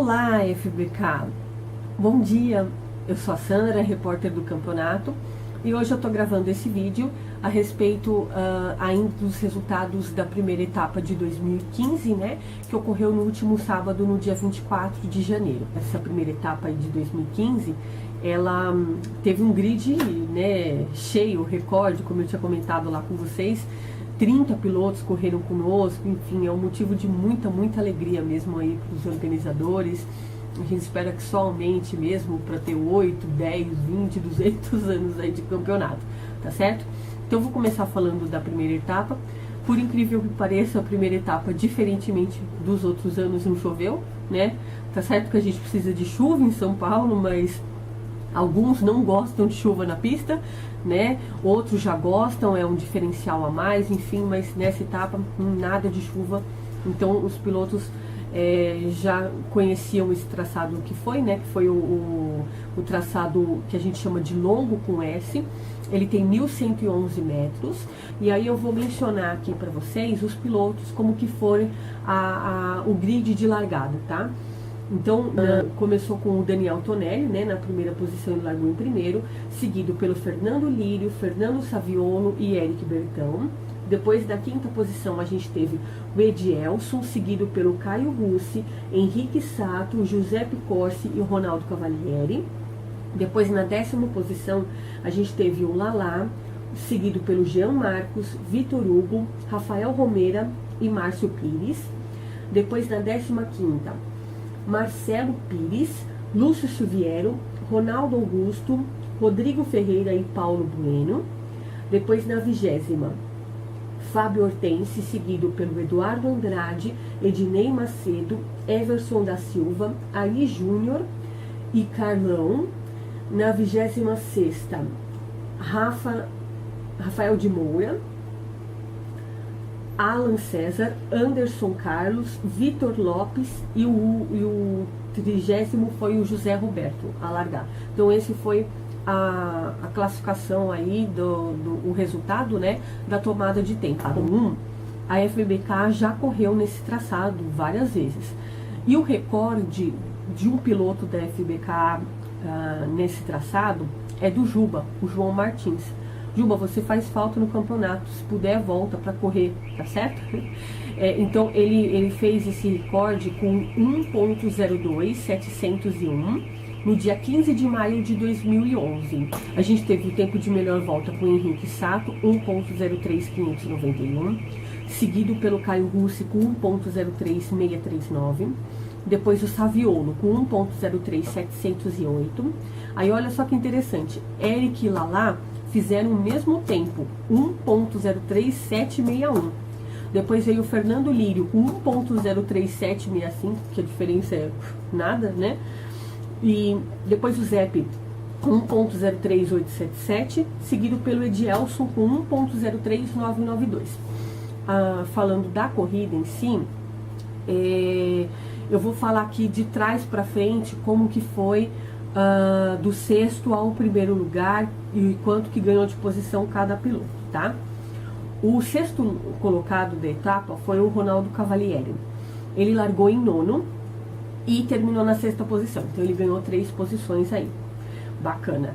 Olá, FBK! Bom dia! Eu sou a Sandra, repórter do campeonato, e hoje eu tô gravando esse vídeo a respeito ainda dos resultados da primeira etapa de 2015, né? Que ocorreu no último sábado, no dia 24 de janeiro. Essa primeira etapa aí de 2015, ela teve um grid, né, cheio, recorde, como eu tinha comentado lá com vocês. 30 pilotos correram conosco, enfim, é um motivo de muita alegria mesmo aí para os organizadores. A gente espera que só aumente mesmo para ter 8, 10, 20, 200 anos aí de campeonato, tá certo? Então eu vou começar falando da primeira etapa. Por incrível que pareça, a primeira etapa, diferentemente dos outros anos, não choveu, né? Tá certo que a gente precisa de chuva em São Paulo, mas alguns não gostam de chuva na pista, né? Outros já gostam, é um diferencial a mais, enfim, mas nessa etapa nada de chuva. Então os pilotos já conheciam esse traçado que foi, né? Que foi o traçado que a gente chama de longo com S. Ele tem 1.111 metros. E aí eu vou mencionar aqui para vocês os pilotos, como que foi o grid de largada, tá? Então, começou com o Daniel Tonelli, né, na primeira posição, ele largou em primeiro, seguido pelo Fernando Lírio, Fernando Saviolo e Eric Bertão. Depois da quinta posição, a gente teve o Edielson, seguido pelo Caio Russi, Henrique Sato, Giuseppe Corsi e o Ronaldo Cavalieri. Depois, na 10ª posição, a gente teve o Lalá, seguido pelo Jean Marcos, Vitor Hugo, Rafael Romera e Márcio Pires. Depois, na 15ª, Marcelo Pires, Lúcio Silviero, Ronaldo Augusto, Rodrigo Ferreira e Paulo Bueno. Depois, na 20ª, Fábio Hortense, seguido pelo Eduardo Andrade, Ednei Macedo, Everson da Silva, Ali Júnior e Carlão. Na 26ª, Rafael de Moura, Alan César, Anderson Carlos, Vitor Lopes e o 30º foi o José Roberto a largar. Então esse foi a classificação aí o resultado, né, da tomada de tempo. A FBK já correu nesse traçado várias vezes. E o recorde de um piloto da FBK nesse traçado é do Juba, o João Martins. Juba, você faz falta no campeonato, se puder volta para correr, tá certo? Então ele fez esse recorde com 1.02.701 no dia 15 de maio de 2011. A gente teve o tempo de melhor volta com o Henrique Sato, 1.03.591, seguido pelo Caio Russi com 1.03.639. Depois o Saviolo com 1.03.708. Aí olha só que interessante, Eric e Lalá fizeram o mesmo tempo, 1.03761. Depois veio o Fernando Lírio com 1.03765, que a diferença é nada, né? E depois o Zepe com 1.03877, seguido pelo Edielson com 1.03992. Falando da corrida em si, eu vou falar aqui de trás para frente como que foi do 6º ao 1º lugar e quanto que ganhou de posição cada piloto, tá? O 6º colocado da etapa foi o Ronaldo Cavalieri. Ele largou em 9º e terminou na 6ª posição, então ele ganhou 3 posições aí, bacana.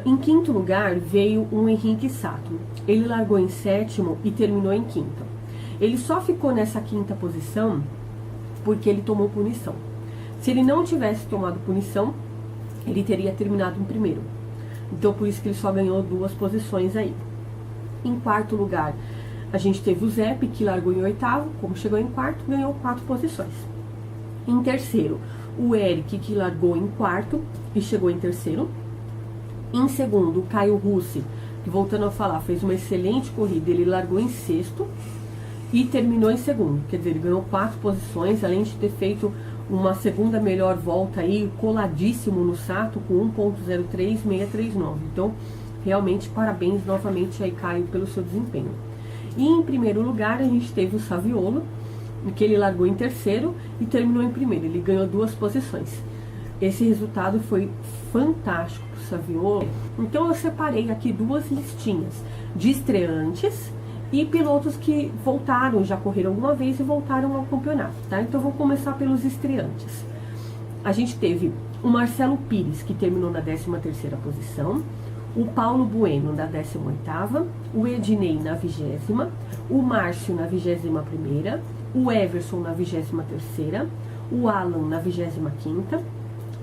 Em 5º lugar veio o Henrique Sato. Ele largou em 7º e terminou em 5º. Ele só ficou nessa 5ª posição porque ele tomou punição. Se ele não tivesse tomado punição, ele teria terminado em 1º. Então, por isso que ele só ganhou 2 posições aí. Em 4º lugar, a gente teve o Zepe, que largou em 8º. Como chegou em 4º, ganhou 4 posições. Em 3º, o Eric, que largou em 4º e chegou em 3º. Em 2º, o Caio Russi, que, voltando a falar, fez uma excelente corrida. Ele largou em 6º e terminou em 2º. Quer dizer, ele ganhou 4 posições, além de ter feito uma segunda melhor volta aí, coladíssimo no Sato, com 1.03639. Então, realmente, parabéns novamente aí, Caio, pelo seu desempenho. E em 1º lugar, a gente teve o Saviolo, que ele largou em 3º e terminou em 1º. Ele ganhou 2 posições. Esse resultado foi fantástico para o Saviolo. Então, eu separei aqui 2 listinhas de estreantes e pilotos que voltaram, já correram alguma vez e voltaram ao campeonato, tá? Então, vou começar pelos estreantes. a gente teve o Marcelo Pires, que terminou na 13ª posição, o Paulo Bueno na 18ª, o Ednei na 20ª, o Márcio na 21ª, o Everson na 23ª, o Alan na 25ª,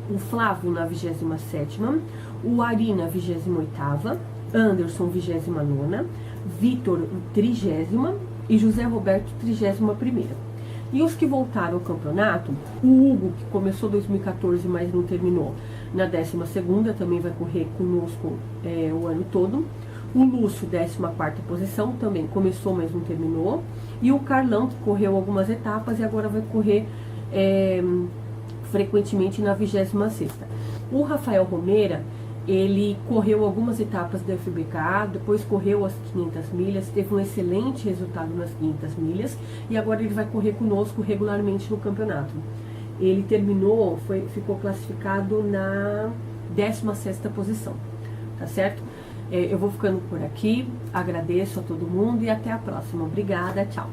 o Flávio na 27ª, o Ari na 28ª, Anderson 29ª, Vitor 30ª e José Roberto 31ª. E os que voltaram ao campeonato, o Hugo, que começou 2014, mas não terminou, na 12ª, também vai correr conosco o ano todo. O Lúcio, 14ª posição, também começou, mas não terminou. E o Carlão, que correu algumas etapas e agora vai correr frequentemente na 26ª. O Rafael Romeira, ele correu algumas etapas da FBK, depois correu as 500 milhas, teve um excelente resultado nas 500 milhas e agora ele vai correr conosco regularmente no campeonato. Ele terminou, ficou classificado na 16ª posição, tá certo? Eu vou ficando por aqui, agradeço a todo mundo e até a próxima. Obrigada, tchau!